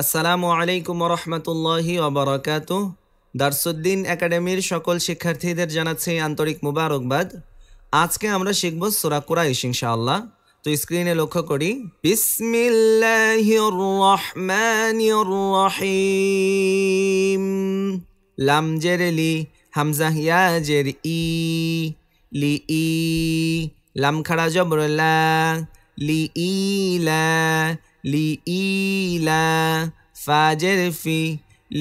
আসসালামু আলাইকুম ওয়া রাহমাতুল্লাহি ওয়া বারাকাতুহু। দারসুদ্দিন একাডেমির সকল শিক্ষার্থীদের জানাচ্ছি আন্তরিক মুবারকবাদ। আজকে আমরা শিখব সূরা কুরাইশ ইনশাআল্লাহ। তো স্ক্রিনে লক্ষ্য করি, বিসমিল্লাহির রহমানির রহিম। লাম জের লি, হামজা ইয়া জের ই, লি ই, লাম খাড়া জবর লা, লি ই লা, লি ইলা, ফাজের ফি,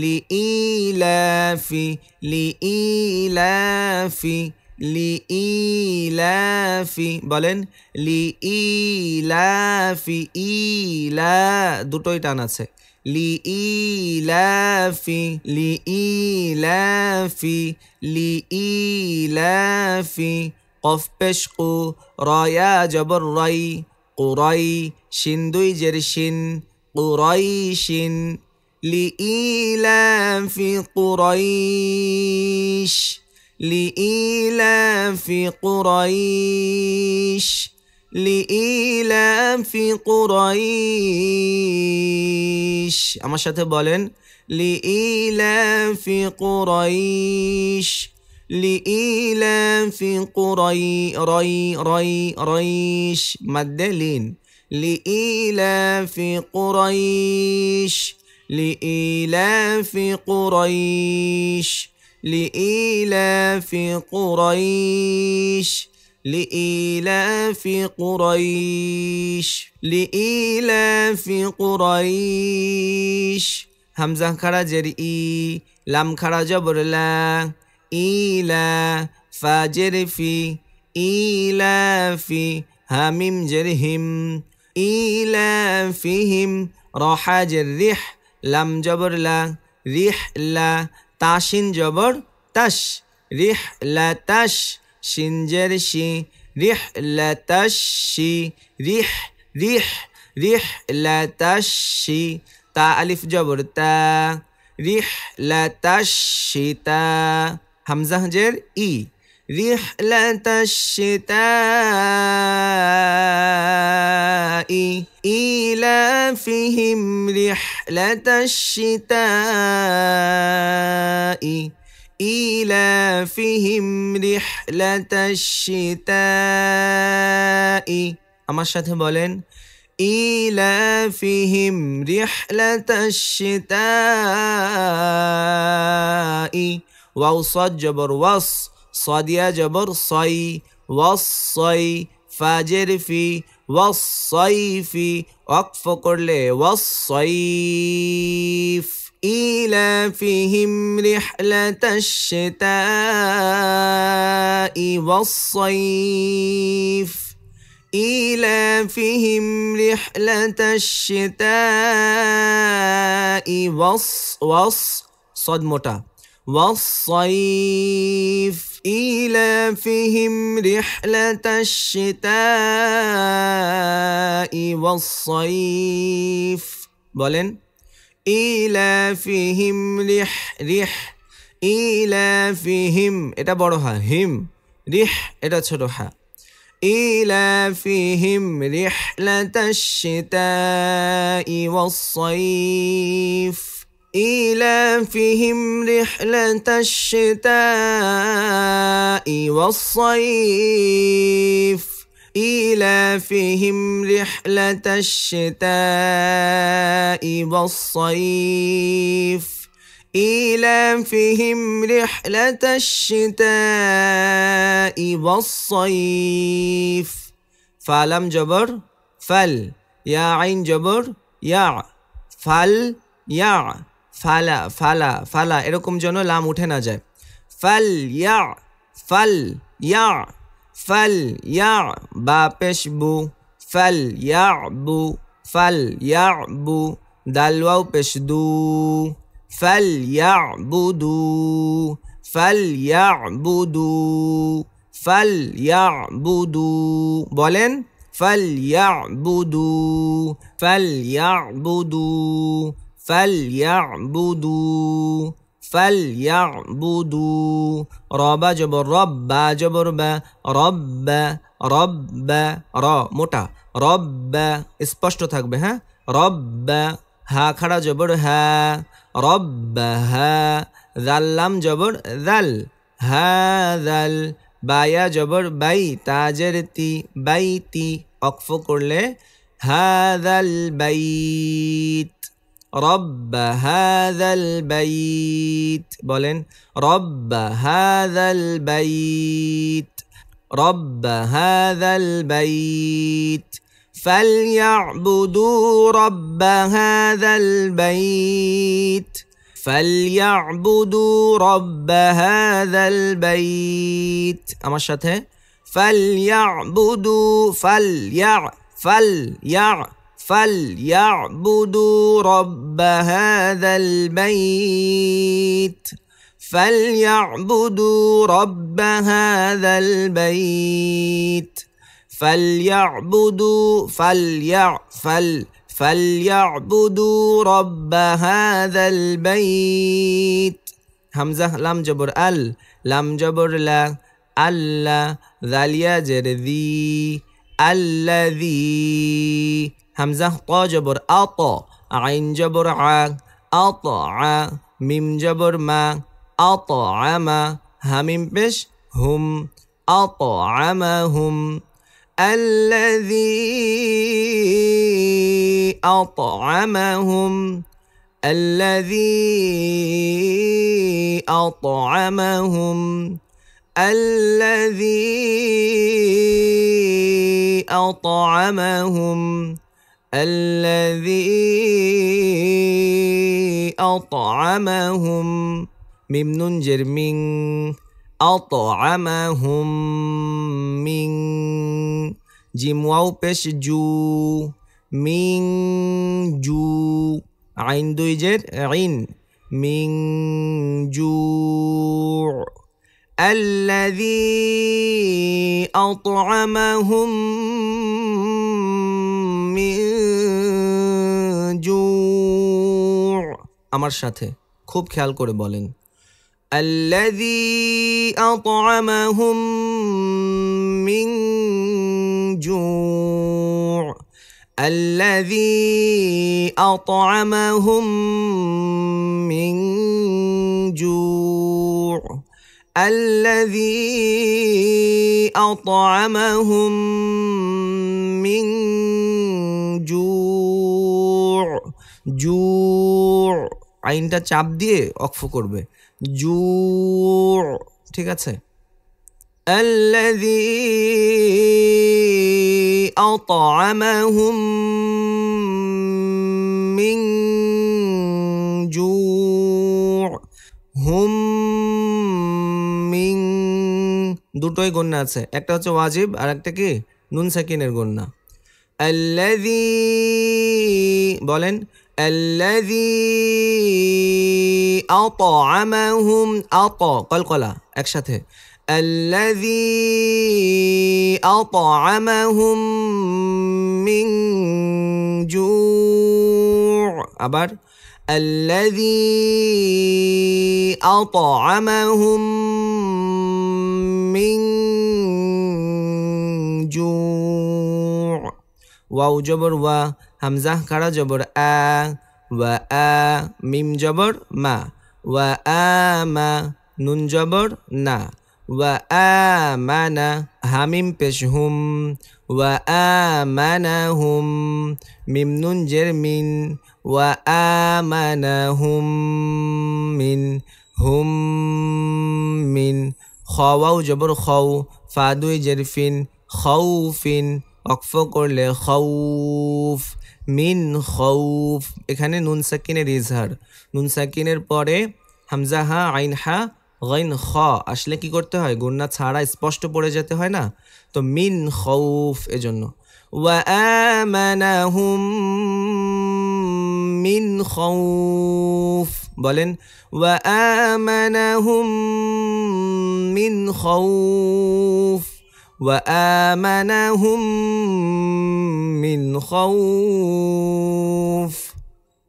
লি ইলাফি, লি ইলাফি, লি ইলাফি। বলেন লি ইলাফি, ইলা দুটোই টান আছে। লি ইলাফি, লি ইলাফি, লি ইলাফি। কফ পেশ কু, রয়া জবর রাই, কুরাই, শিন দুই জের শিন, কুরাইশিন। লিইলাফি কুরাইশ, লিইলাফি কুরাইশ, লিইলাফি কুরাইশ। আমার সাথে বলেন লিইলাফি কুরাইশ, লিইলাফি কুরাইশ মাদ্দে লিন। লিইলাফি কুরাইশ, লিইলাফি কুরাইশ, লিইলাফি কুরাইশ, লিইলাফি কুরাইশ, লিইলাফি কুরাইশ। হামজা খাড়া জের ই, লাম খাড়া জবর লা, ইলা, ফাজের ফি, ইলাফি, হামিম জের হিম, ইলাফিহিম। রহা জের রিহ, লাম জবর লা, রিহ লা, তাশিন জবর তাশ, রিহ লা তাশ, শিন জের শি, রিহ লা তাশি, রিহ রিহ, রিহ লা তাশি। তা আলিফ জবর তা, রিহ লা তাশিতা। হামজা জের ই, রিহ লা তাশিতাই, ইলাফিহিম রিহ লা তাশিতাই, ইলাফিহিম রিহ লা তাশিতাই। আমার সাথে বলেন ইলাফিহিম রিহলাতাশ শিতাই। ওয়াও সাদ জবর ওয়াস, সাদিয়া জবর সাই, ওয়াসাই, ফাজের ফি, ওয়াসাইফি। ওয়াকফ করলে ওয়াসাইফ। ইলাফিহিম রিহলাতাশ শিতাই ওয়াসাইফ, إيلافهم رحلة الشتاء صد موتا والصيف، إيلافهم رحلة الشتاء والصيف। বলেন إيلافهم রিহ, إيلافهم এটা বড় হা, হিম, রিহ এটা ছোট হা। إيلافهم رحلة الشتاء والصيف، إيلافهم رحلة الشتاء والصيف، إيلافهم رحلة الشتاء والصيف، إيلافهم رحلة الشتاء والصيف। ফালাম জবর ফাল, ইয়া আইন জবর ইয়া, ফাল ইয়া, ফালা ফালা ফালা, এরকম যেন লাম উঠে না যায়। ফাল ইয়া, ফাল ইয়া, ফাল ইয়া, বা পেশ বু, ফাল ইয়া বু, ফাল ইয়া বু। দাল ওয়াও পেশ দু, فليعبدوا، فليعبدوا، فليعبدوا। বলেন فليعبدوا، فليعبدوا، فليعبدوا، فليعبدوا। রবা জবর রব, বা জবর বা, রব্ব রব্ব, র মোটা, রব্ব স্পষ্ট থাকবে, হ্যাঁ, রব্ব। হা খাড়া জবর হা রব্বাহা জাল লাম জবর জাল হাযাল বায়া জবর বাই তাজের তি বাইতি ওয়াকফ করলে হাযাল বাইত রব্ব হাযাল বাইত বলেন রব্ব হাযাল বাইত রব্ব হাযাল বাইত فليعبدوا رب هذا البيت فليعبدوا رب هذا البيت আমার সাথে فليعبدوا فليعبدوا رب هذا البيت فليعبدوا رب هذا البيت فليعبدوا رب هذا البيت همزة لام جبر لام جبر لا ألا ذال يجر ذي الذي همزة طا جبر أطا عين جبر ع أطع ميم جبر ما أطعم هميم بش هم أطعمهم الذي أطعمهم الذي أطعمهم الذي أطعمهم الذي أطعمهم ميم نون جر من أطعمهم من جيم واو بش جو من جو عين دوي جر عين من جوع الذي أطعمهم من جوع আমার সাথে খুব খেয়াল করে বলেন الذي أطعمهم من جوع الذي أطعمهم من جوع الذي أطعمهم من جوع جوع আইনটা চাপ দিয়ে অক্ফ করবে জুর ঠিক আছে الذي أطعمهم من جوع هم من দুটোই গুণনা আছে একটা হচ্ছে ওয়াজিব আর একটা কি নুন সাকিনের গুণনা الذي বলেন الذي أطعمهم قلقلة একসাথে الذي أطعمهم من جوع আবার الذي أطعمهم من جوع واو جبر و همزة খাড়া জবর আ ওয়া আ মিম জবর মা ওয়া আমা নুন জবর না ওয়া আমানা হামিম পেশ হুম ওয়া আমানাহুম মিম নুন জের মিন ওয়া আমানাহুম মিন হুম মিন খাওয়াও জবর খাও ফা দুই জের ফিন খাউফিন অক্ফ করলে খাউফ মিন খাউফ এখানে নুন সাকিনের ইজহার নুন সাকিনের পরে হামজা হা আইন হা গাইন খ আসলে কি করতে হয় গুণনা ছাড়া স্পষ্ট পড়ে যেতে হয় না তো মিন খাউফ এজন্য ওয়া আমানাহুম মিন খাউফ বলেন ওয়া আমানাহুম মিন খাউফ وآمنهم من خوف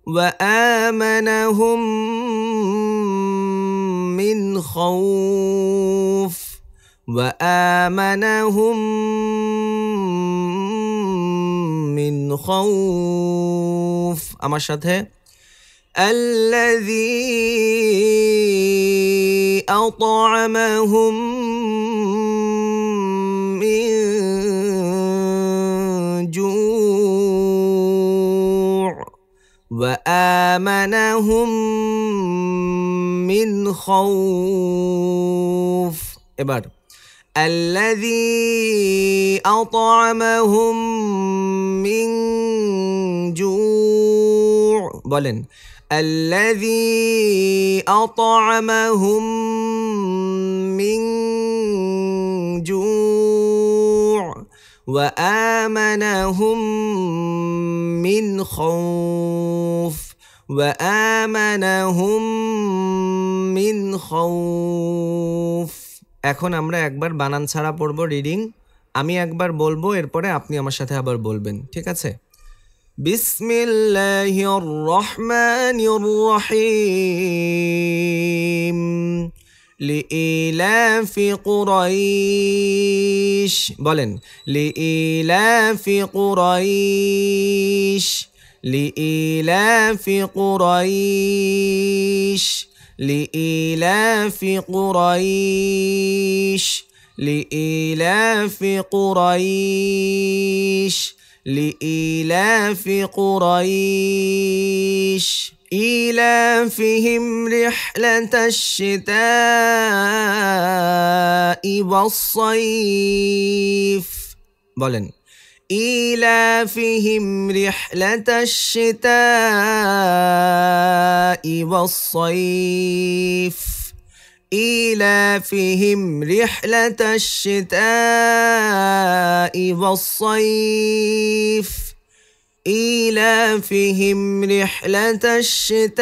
وآمنهم من خوف وآمنهم من خوف আমার সাথে الذي أطعمهم من جوع وآمنهم من خوف এবার الذي أطعمهم من جوع বলেন الذي أطعمهم من جوع وآمنهم من خوف وآمنهم من خوف এখন আমরা একবার বানান ছাড়া পড়ব রিডিং আমি একবার বলবো এরপরে আপনি আমার সাথে আবার বলবেন ঠিক আছে বিসমিল্লাহির রহমানির রহিম লিইলাফি কুরাইশ বলেন লিইলাফি কুরাইশ লিইলাফি কুরাইশ لإيلاف قريش لإيلاف قريش لإيلاف قريش إيلافهم رحلة الشتاء والصيف بولن إيلافهم رحلة الشتاء والصيف إيلافهم رحلة الشتاء والصيف إيلافهم رحلة الشتاء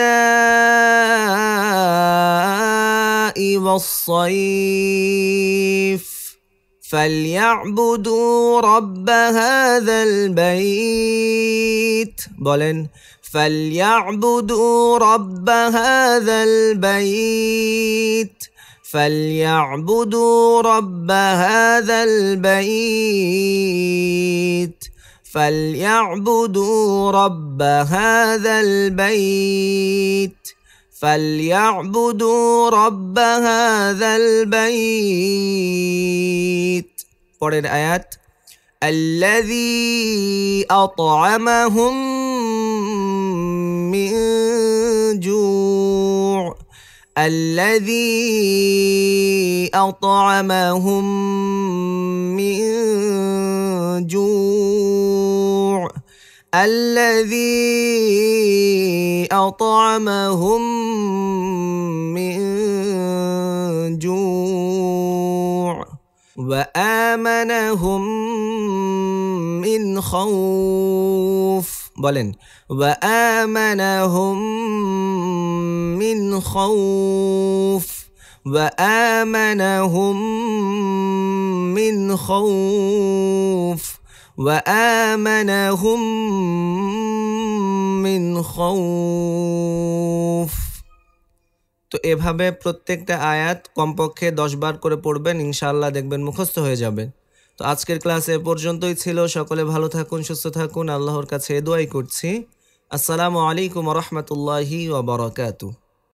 والصيف فليعبدوا رب هذا البيت بولن فليعبدوا رب هذا البيت فليعبدوا رب هذا البيت فليعبدوا رب هذا البيت فليعبدوا رب هذا البيت পরের আয়াত الذي أطعمهم من جوع الذي أطعمهم من جوع الذي أطعمهم من جوع وآمنهم من خوف বলেন وآمنهم من خوف وآمنهم من خوف وآمنهم من خوف তো এভাবে প্রত্যেকটা আয়াত কমপক্ষে 10 বার করে পড়বেন ইনশাআল্লাহ দেখবেন মুখস্থ হয়ে যাবে তো আজকের ক্লাসে এ পর্যন্তই ছিল সকলে ভালো থাকুন সুস্থ থাকুন আল্লাহর কাছে দোয়াই করছি আসসালামু আলাইকুম ওয়া রাহমাতুল্লাহি ওয়া বারাকাতুহু